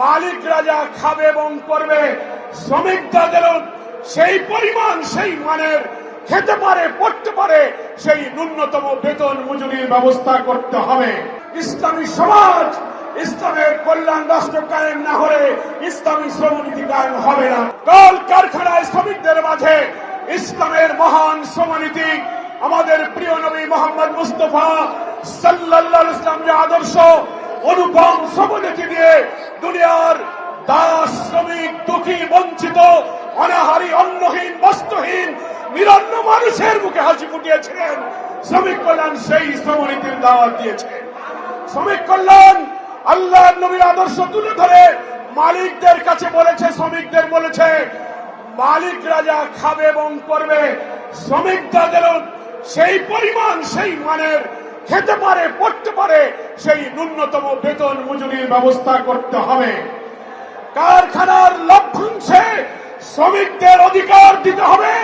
মালিকরা যা খাবে এবং করবে, শ্রমিকদেরও সেই পরিমাণ সেই মানের খেতে পারে, পড়তে পারে, সেই ন্যূনতম বেতন মজুরির ব্যবস্থা করতে হবে। ইসলামী সমাজ, ইসলামের কল্যাণ রাষ্ট্র কায়েম না হলে ইসলামী শ্রমনীতি কায়েম হবে না। কল কারখানায় শ্রমিকদের মাঝে ইসলামের মহান শ্রমনীতি, আমাদের প্রিয় নবী মোহাম্মদ মুস্তাফা সাল্লাল্লাহু আলাইহি ওয়াসাল্লাম যে আদর্শ অনুপম শ্রমনীতি দিয়ে দুনিয়ার দাস, শ্রমিক, দুঃখী, বঞ্চিত, অনাহারী, অন্নহীন, বস্ত্রহীন নিরন্ন মানুষের মুখে হাসি ফুটিয়েছিলেন। শ্রমিক কল্যাণ সেই শ্রমনীতির দাওয়াত দিয়েছে। শ্রমিক কল্যাণ আল্লাহর নবীর আদর্শ তুলে ধরে মালিকদের কাছে বলেছে, শ্রমিকদের বলেছে, মালিকরা যা খাবে এবং করবে, শ্রমিকদেরও সেই পরিমাণ সেই মানের খেতে পারে, পড়তে পারে, সেই ন্যূনতম বেতন মজুরির ব্যবস্থা করতে হবে। কারখানার লভ্যাংশে শ্রমিকদের অধিকার দিতে হবে।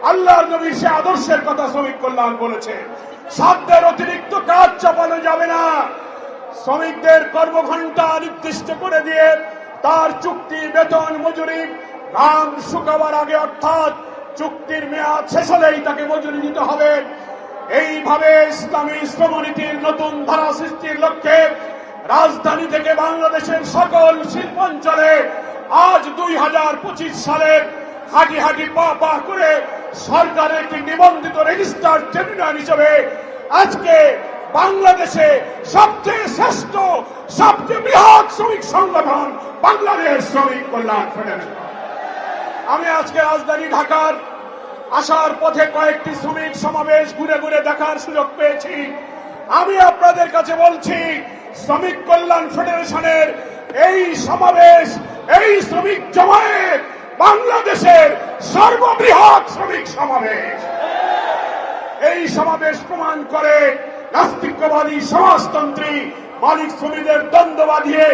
আল্লাহর নবীর সে আদর্শের কথা শ্রমিক কল্যাণ বলেছে। সাধ্যের অতিরিক্ত কাজ চাপানো যাবে না। শ্রমিকদের কর্মঘণ্টা নির্দিষ্ট করে দিয়ে তার চুক্তি, বেতন, মজুরি নাম শুকাবার আগে, অর্থাৎ চুক্তির মেয়াদ শেষ হলেই তাকে মজুরি দিতে হবে। এইভাবে ইসলামী শ্রমনীতির নতুন ধারা সৃষ্টির লক্ষ্যে রাজধানী থেকে বাংলাদেশের সকল শিল্পাঞ্চলে আজ 2025 সালে হাঁটি হাঁটি পা পা করে সরকারের একটি নিবন্ধিত রেজিস্টার্ড ট্রেড ইউনিয়ন হিসেবে আজকে বাংলাদেশে সবচেয়ে শ্রেষ্ঠ, সবচেয়ে বৃহৎ শ্রমিক সংগঠন বাংলাদেশ শ্রমিক কল্যাণ ফেডারেশন। আমি আজকে রাজধানী ঢাকার আসার পথে কয়েকটি শ্রমিক সমাবেশ ঘুরে ঘুরে দেখার সুযোগ পেয়েছি। আমি আপনাদের কাছে বলছি, শ্রমিক কল্যাণ ফেডারেশনের এই সমাবেশ, এই শ্রমিক জমায়েত বাংলাদেশের সর্ববৃহৎ শ্রমিক সমাবেশ। এই সমাবেশ প্রমাণ করে নাস্তিকবাদী সমাজতন্ত্রী মালিক শ্রমিকদের দ্বন্দ্ব বাঁধিয়ে,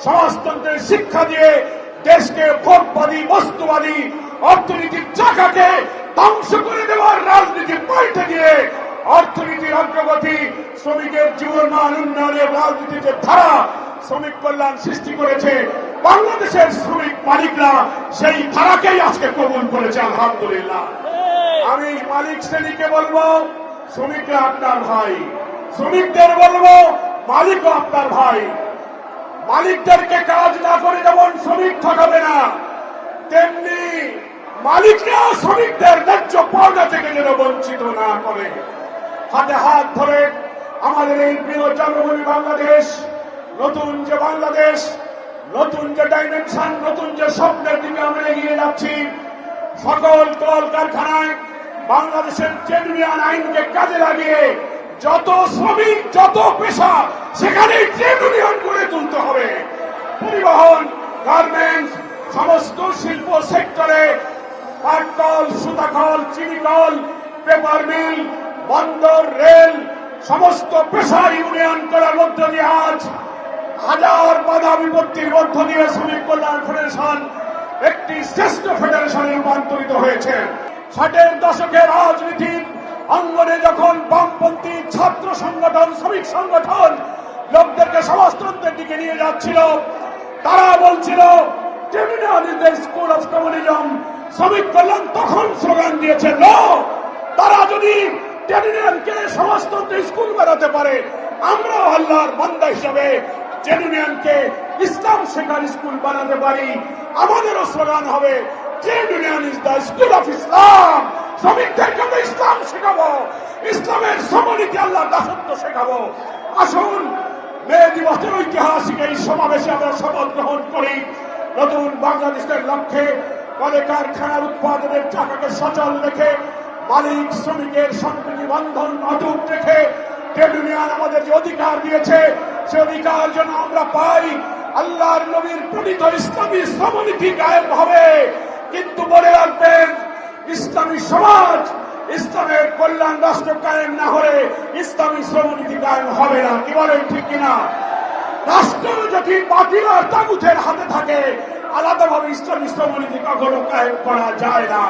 সমাজতন্ত্রের শিক্ষা দিয়ে দেশকে ভোটবাদী, বস্তুবাদী অর্থনীতির চাকাকে ধ্বংস করে দেওয়ার রাজনীতি পাল্টে দিয়ে অর্থনীতির অগ্রগতি, শ্রমিকের জীবনমান উন্নয়নের রাজনীতির যে ধারা শ্রমিক কল্যাণ সৃষ্টি করেছে, বাংলাদেশের শ্রমিক মালিকরা সেই ধারাকেই আজকে কবুল করেছে, আলহামদুলিল্লাহ। আমি মালিক শ্রেণীকে বলবো, শ্রমিকরা আপনার ভাই। শ্রমিকদের বলবো, মালিকও আপনার ভাই। মালিকদেরকে কাজ না করে যেমন শ্রমিক ঠকাবে না, তেমনি মালিকরা শ্রমিকদের ন্যায্য পাওনা থেকে যেন বঞ্চিত না করে। হাতে হাত ধরে আমাদের এই প্রিয় জন্মভূমি বাংলাদেশ, নতুন যে বাংলাদেশ, নতুন যে ডাইমেনশন, নতুন যে স্বপ্নের দিকে আমরা এগিয়ে যাচ্ছি, সকল কল কারখানায় বাংলাদেশের ট্রেড ইউনিয়ন আইনকে কাজে লাগিয়ে যত শ্রমিক, যত পেশা, সেখানে ট্রেড ইউনিয়ন গড়ে তুলতে হবে। পরিবহন, গার্মেন্টস, সমস্ত শিল্প সেক্টরে পাটকল, সুতাকল, চিনিকল, পেপার মিল, বন্দর, রেল, সমস্ত পেশা ইউনিয়ন করার মধ্য দিয়ে আজ হাজার বাধা বিপত্তির মধ্য দিয়ে শ্রমিক কল্যাণ ফেডারেশন একটি শ্রেষ্ঠ ফেডারেশনে রূপান্তরিত হয়েছে। 60-এর দশকের রাজনীতির অঙ্গনে যখন বামপন্থী ছাত্র সংগঠন, শ্রমিক সংগঠন লোকদেরকে সমাজতন্ত্রের দিকে নিয়ে যাচ্ছিল, তারা বলছিল trade union is the school of communism. শ্রমিক কল্যাণ তখন স্লোগান দিয়েছে, নো, তারা যদি ট্রেড ইউনিয়নকে সমাজতন্ত্রের স্কুল বানাতে পারে, আমরাও আল্লাহর বান্দা হিসাবে ট্রেড ইউনিয়নকে ইসলাম শেখার স্কুল বানাতে পারি। আমাদেরও স্লোগান হবে, trade union is the school of Islam. শ্রমিকদেরকে আমরা ইসলাম শেখাবো, ইসলামের শ্রমনীতি, আল্লাহর দাসত্ব শেখাবো। আসুন, মে দিবসের ঐতিহাসিক এই সমাবেশে আমরা শপথ গ্রহণ করি। নতুন বাংলাদেশের লক্ষ্যে কলে কারখানার উৎপাদনের চাকাকে সচল রেখে, মালিক শ্রমিকের সম্প্রীতি বন্ধন অটুট রেখে ট্রেড ইউনিয়ন আমাদের যে অধিকার দিয়েছে, সে অধিকার যেন আমরা পাই। আল্লাহর নবীর প্রণীত ইসলামী শ্রমনীতি কায়েম হবে। কিন্তু মনে রাখবেন, ইসলামী সমাজ, ইসলামের কল্যাণ রাষ্ট্র কায়েম না হলে ইসলামী শ্রমনীতি কায়েম হবে না। কি বলেন, ঠিক কিনা? রাষ্ট্র যদি বাতিল আর তাগুতের হাতে থাকে, আলাদাভাবে ইসলামী শ্রমনীতি কখনো কায়েম করা যায় না।